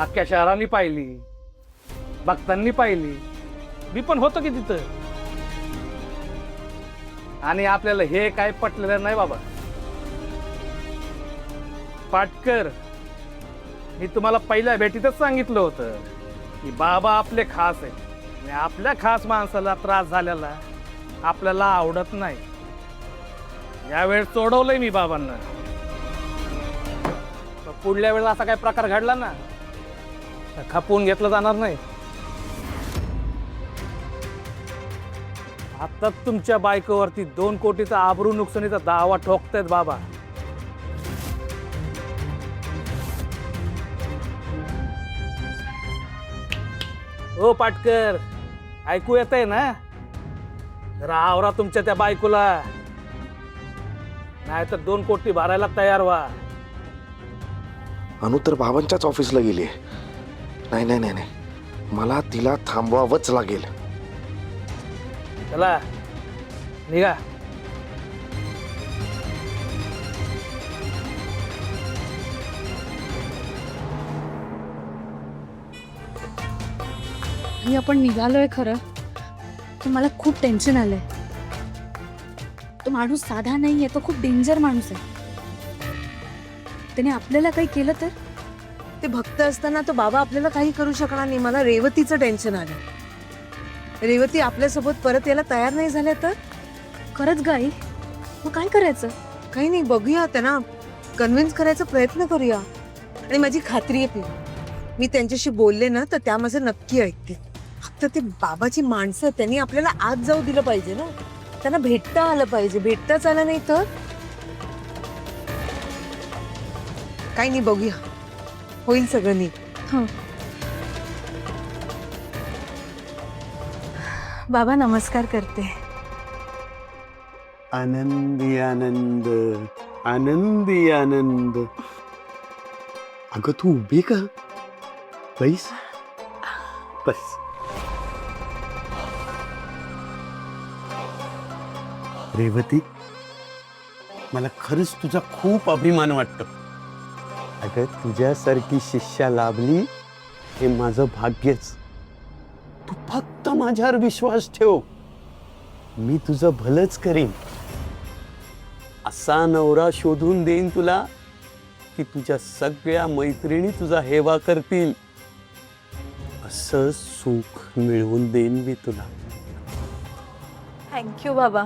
अख्ख्या शहरांनी पाहिली, भक्तांनी पाहिली, मी पण होतो की तिथं. आणि आपल्याला हे काय पटलेलं नाही बाबा. पाटकर, मी तुम्हाला पहिल्या भेटीतच सांगितलं होतं की बाबा आपले खास आहेत आणि आपल्या खास माणसाला त्रास झालेला आपल्याला आवडत नाही. यावेळेस सोडवलंय मी बाबांना. पुढल्या वेळेला असा काही प्रकार घडला ना तर खपवून घेतलं जाणार नाही. आताच तुमच्या बायकोवरती 2 कोटीचा आबरू नुकसानीचा दावा ठोकतायत बाबा. हो पाटकर, ऐकू येतंय ना? जरा आवरा तुमच्या त्या बायकोला, नाही तर 2 कोटी भरायला तयार व्हा. अनु तर बाबांच्याच ऑफिसला गेली. नाही नाही नाही नाही, मला तिला थांबवावंच लागेल. चला निघा. ही आपण निघालोय खरं, तर मला खूप टेन्शन आलंय. तो माणूस साधा नाहीये, तो खूप डेंजर माणूस आहे. त्याने आपल्याला काही केलं तर? ते भक्त असताना तो बाबा आपल्याला काही करू शकणार नाही. मला रेवतीचं टेन्शन आलं. रेवती आपल्यासोबत परत यायला तयार नाही झाल्या तर? खरंच गाई, मग काय करायचं? काही नाही, बघूया त्यांना कन्व्हिन्स करायचा प्रयत्न करूया. आणि माझी खात्री आहे प्रिया, मी त्यांच्याशी बोलले ना तर त्या माझं नक्की ऐकतील. फक्त ते बाबाची माणसं त्यांनी आपल्याला आज जाऊ दिलं पाहिजे ना. त्यांना भेटता आलं पाहिजे. भेटताच आलं नाही तर काही नाही, बघूया, होईल सगळं नीट. हो बाबा, नमस्कार करते. आनंदी आनंद, आनंदी आनंद. अगं तू उभी का? बैस बस. रेवती, मला खरंच तुझा खूप अभिमान वाटतो. अगं तुझ्यासारखी शिष्या लाभली हे माझं भाग्यच. तू फक्त माझ्यावर विश्वास ठेव, मी तुझं भलंच करीन. असा नवरा शोधून देईन तुला की तुझ्या सगळ्या मैत्रिणी तुझा हेवा करतील. असं सुख मिळवून देईन मी तुला. थँक्यू बाबा.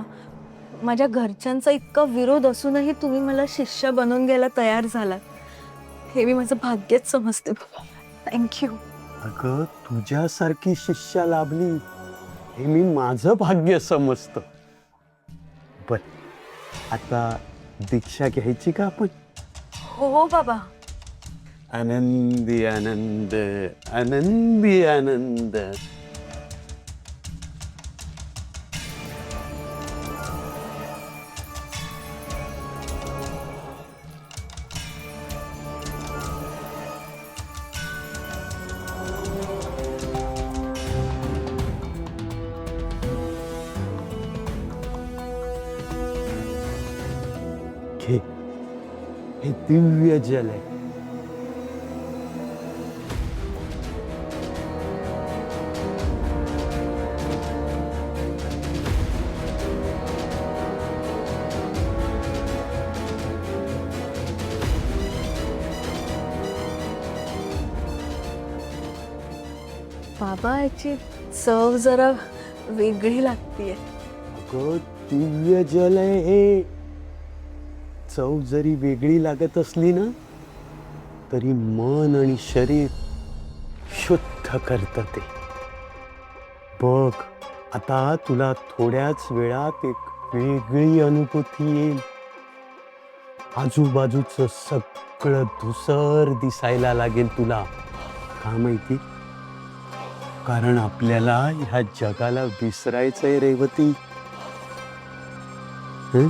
माझ्या घरच्यांचा इतका विरोध असूनही तुम्ही मला शिष्य बनवून घ्यायला तयार झालात, हे मी माझं भाग्यच समजते बाबा. थँक्यू. अगं तुझ्यासारखी शिष्या लाभली हे मी माझं भाग्य समजतो. बर, आता दीक्षा घ्यायची का आपण? हो हो बाबा. आनंदी आनंद, आनंदी आनंद. घे, हे दिव्य जल आहे. बाबा, याची चव जरा वेगळी लागतीये. अगं दिव्य जल आहे हे. चव जरी वेगळी लागत असली ना तरी मन आणि शरीर शुद्ध करतं ते. बघ, आता तुला थोड्याच वेळात एक वेगळी अनुभूती येईल. आजूबाजूचं सगळं धुसर दिसायला लागेल तुला. का माहिती? कारण आपल्याला ह्या जगाला विसरायचंय रेवती. हं?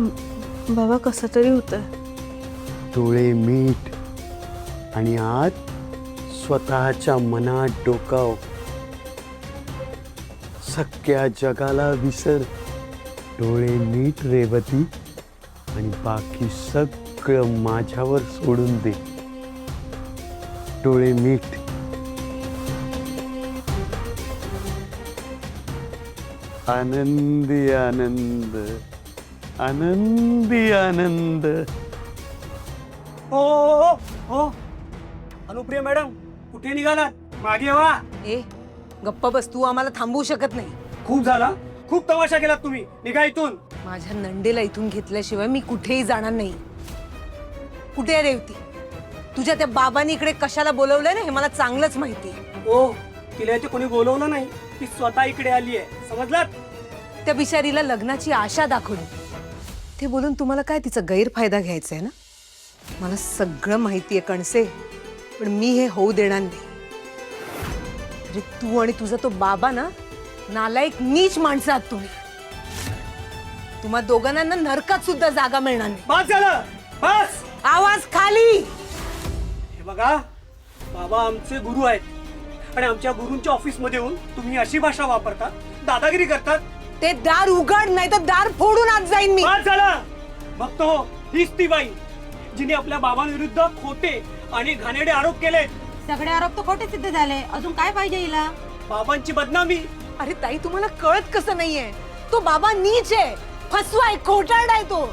बाबा कसं तरी होतंय. डोळे मीठ आणि आत स्वतःच्या मनात डोकाव. सगळ्या जगाला विसर. डोळे नीट रेवती आणि बाकी सगळं माझ्यावर सोडून दे. डोळे मीठ. आनंदी आनंद, आनंदी आनंद. हो हो अनुप्रिया मॅडम, कुठे निघालात? मागे वा. ए गप्प बस, तू आम्हाला थांबवू शकत नाही. खूप झाला, खूप तमाशा केलात तुम्ही. निघा इथून. माझ्या नंदेला इथून घेतल्याशिवाय मी कुठेही जाणार नाही. कुठे आहे रेवती? तुझ्या त्या बाबांनी इकडे कशाला बोलवलंय ना हे मला चांगलंच माहिती. ओ, तिला इथे कोणी बोलवलं नाही, ती स्वतः इकडे आली आहे. समजलात? त्या बिचारीला लग्नाची आशा दाखवली. ते बोलून तुम्हाला काय तिचा गैरफायदा घ्यायचा आहे ना? मला सगळं माहितीये कणसे, पण मी हे होऊ देणार नाही. अरे तू आणि तुझा तो बाबा ना नालायक नीच माणसं आहात तुम्ही. तुम्हा दोघांना ना नरकात सुद्धा जागा मिळणार नाही. बस झालं, बस. आवाज खाली. हे बघा, बाबा आमचे गुरु आहेत आणि आमच्या गुरूंच्या ऑफिस मध्ये येऊन तुम्ही अशी भाषा वापरता, दादागिरी करतात. ते दार उघड, नाही तर दार फोडून आत जाईन मी. बस झालं. बघतो हीच ती बाई जिने आपल्या बाबांविरुद्ध खोटे आणि घाणेरडे आरोप केले. सगळे आरोप तर खोटे सिद्ध झाले. अजून काय पाहिजे हिला? बाबांची बदनामी. अरे ताई, तुम्हाला कळत कसं नाहीये? तो बाबा नीच आहे, फसवा आहे, खोटारडा आहे तो.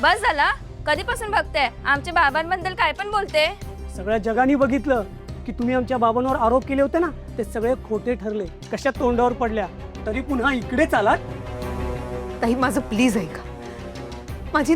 बस झाला. कधीपासून बघते आमच्या बाबांबद्दल काय पण बोलते. सगळ्या जगाने बघितलं की तुम्ही आमच्या बाबांवर आरोप केले होते ना, ते सगळे खोटे ठरले. कशा तोंडावर पडल्या, तरी पुन्हा इकडेच आलात. ताई माझं प्लीज ऐका. माझी